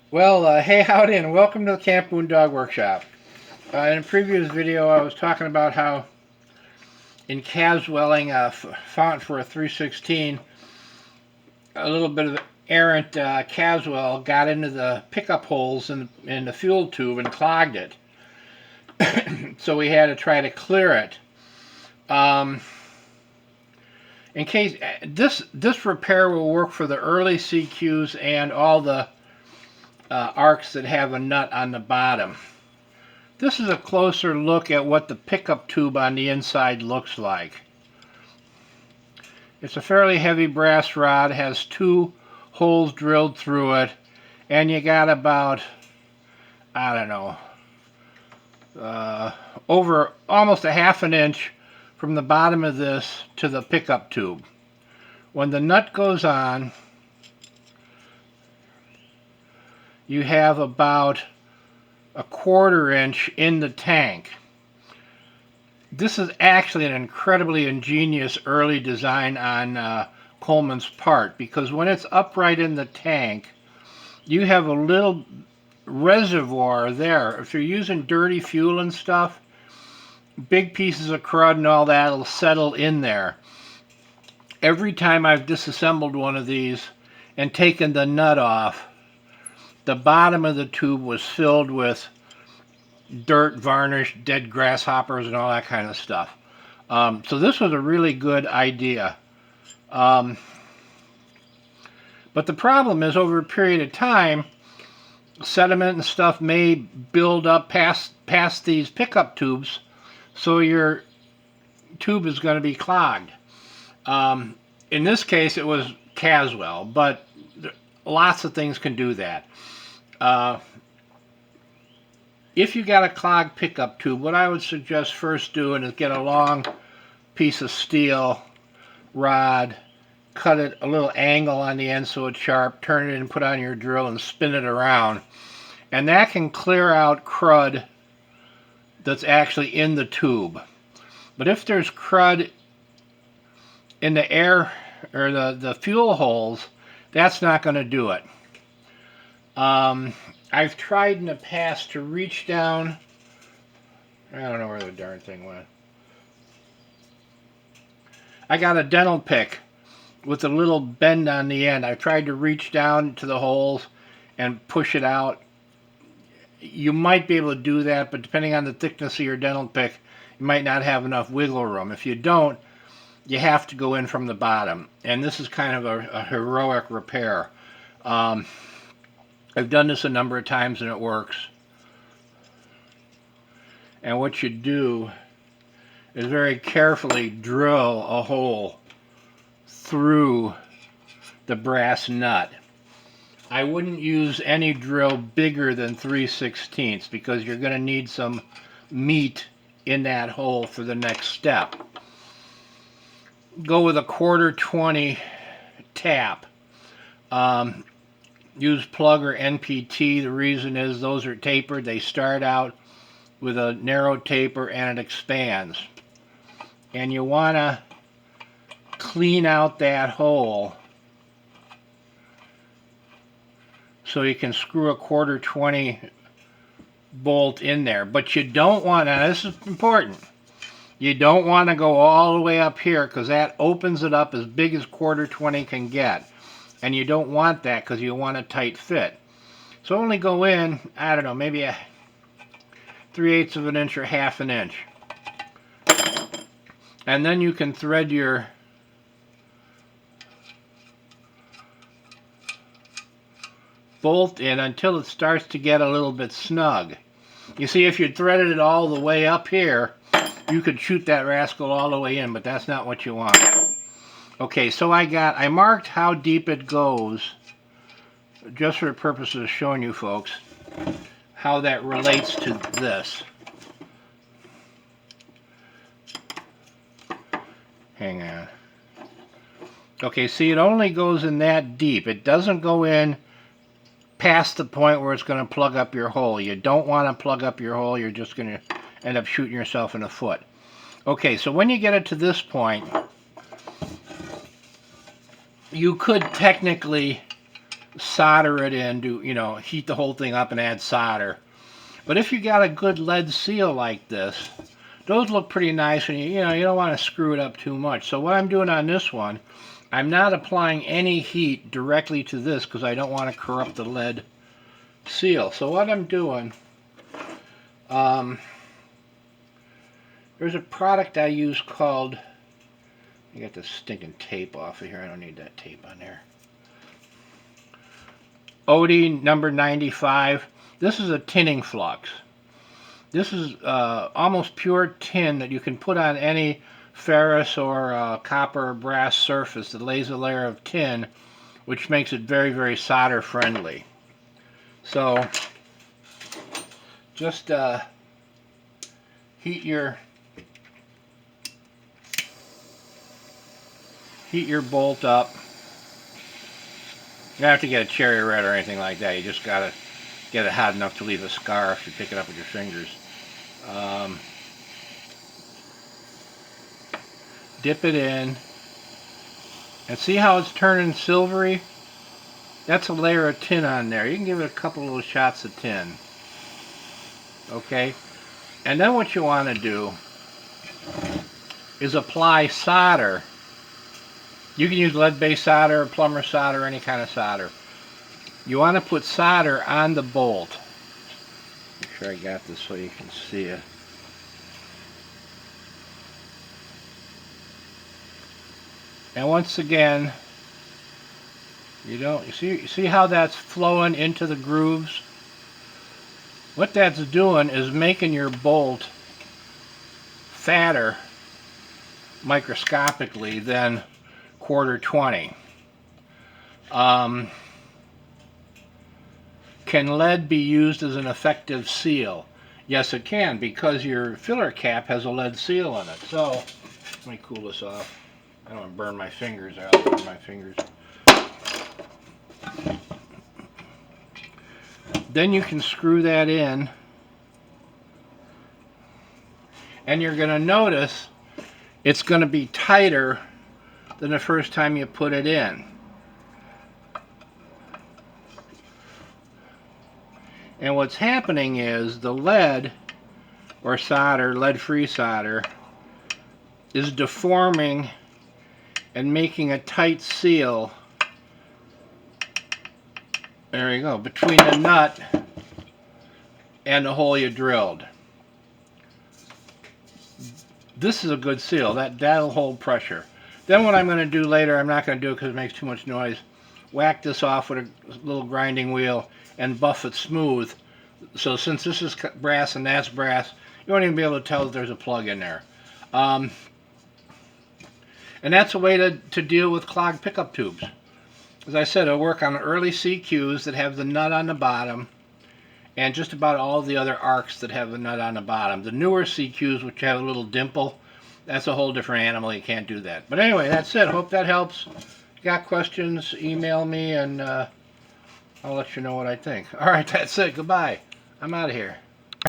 Well, hey, howdy, and welcome to the Camp Boondog Workshop. In a previous video, I was talking about how in Caswelling, font for a 316, a little bit of errant Caswell got into the pickup holes in the fuel tube and clogged it. So we had to try to clear it. In case this repair will work for the early CQs and all the arcs that have a nut on the bottom. This is a closer look at what the pickup tube on the inside looks like. It's a fairly heavy brass rod, has two holes drilled through it, and you got about, I don't know, over almost a half an inch from the bottom of this to the pickup tube. When the nut goes on, you have about a 1/4 inch in the tank. This is actually an incredibly ingenious early design on Coleman's part, because when it's upright in the tank, you have a little reservoir there. If you're using dirty fuel and stuff, big pieces of crud and all that will settle in there. Every time I've disassembled one of these and taken the nut off, the bottom of the tube was filled with dirt, varnish, dead grasshoppers, and all that kind of stuff. So this was a really good idea. But the problem is, over a period of time, sediment and stuff may build up past these pickup tubes, so your tube is going to be clogged. In this case, it was Caswell, but lots of things can do that. If you got a clogged pickup tube, what I would suggest first doing is get a long piece of steel rod, cut it a little angle on the end so it's sharp, turn it and put on your drill and spin it around. And that can clear out crud that's actually in the tube. But if there's crud in the air or the fuel holes, that's not going to do it. I've tried in the past to reach down. I don't know where the darn thing went. I got a dental pick with a little bend on the end. I've tried to reach down to the holes and push it out. You might be able to do that, but depending on the thickness of your dental pick, you might not have enough wiggle room. If you don't, you have to go in from the bottom. And this is kind of a heroic repair. I've done this a number of times and it works. And what you do is very carefully drill a hole through the brass nut. I wouldn't use any drill bigger than 3/16 because you're going to need some meat in that hole for the next step. Go with a 1/4 20 tap. Use plug or NPT. The reason is those are tapered. They start out with a narrow taper and it expands. And you want to clean out that hole so you can screw a 1/4 20 bolt in there. But you don't want to, this is important, you don't want to go all the way up here because that opens it up as big as 1/4 20 can get. And you don't want that because you want a tight fit. So only go in, I don't know, maybe a 3/8 of an inch or 1/2 an inch. And then you can thread your bolt in until it starts to get a little bit snug. You see, if you threaded it all the way up here, you could shoot that rascal all the way in, but that's not what you want. Okay, so I marked how deep it goes just for the purposes of showing you folks how that relates to this. Hang on. Okay, see, it only goes in that deep. It doesn't go in past the point where it's going to plug up your hole. You don't want to plug up your hole. You're just going to end up shooting yourself in the foot. Okay, so when you get it to this point, you could technically solder it in, heat the whole thing up and add solder. But if you got a good lead seal like this, those look pretty nice, and you don't want to screw it up too much. So what I'm doing on this one, I'm not applying any heat directly to this because I don't want to corrupt the lead seal. So what I'm doing, there's a product I use called, I got this stinking tape off of here, I don't need that tape on there. OD number 95. This is a tinning flux. This is almost pure tin that you can put on any ferrous or copper or brass surface that lays a layer of tin, which makes it very, very solder friendly. So just heat your bolt up. You don't have to get a cherry red or anything like that. You just gotta get it hot enough to leave a scar if you pick it up with your fingers. Dip it in, and see how it's turning silvery? That's a layer of tin on there. You can give it a couple little shots of tin. Okay? And then what you want to do is apply solder. You can use lead-based solder, plumber solder, any kind of solder. You want to put solder on the bolt. Make sure I got this so you can see it. And once again, you see how that's flowing into the grooves? What that's doing is making your bolt fatter microscopically than quarter 20. Can lead be used as an effective seal? Yes, it can, because your filler cap has a lead seal in it. So, let me cool this off. I don't want to burn my fingers. I'll burn my fingers. Then you can screw that in, and you're going to notice it's going to be tighter than the first time you put it in. And what's happening is the lead or solder, lead-free solder, is deforming and making a tight seal. There you go, between the nut and the hole you drilled. This is a good seal. That'll hold pressure. Then what I'm going to do later, I'm not going to do it because it makes too much noise, whack this off with a little grinding wheel and buff it smooth. So since this is brass and that's brass, you won't even be able to tell that there's a plug in there. And that's a way to deal with clogged pickup tubes. As I said, it'll work on early CQs that have the nut on the bottom, and just about all the other arcs that have a nut on the bottom. The newer CQs, which have a little dimple, that's a whole different animal. You can't do that. But anyway, that's it. Hope that helps. If you got questions, email me, and I'll let you know what I think. All right, that's it. Goodbye. I'm out of here.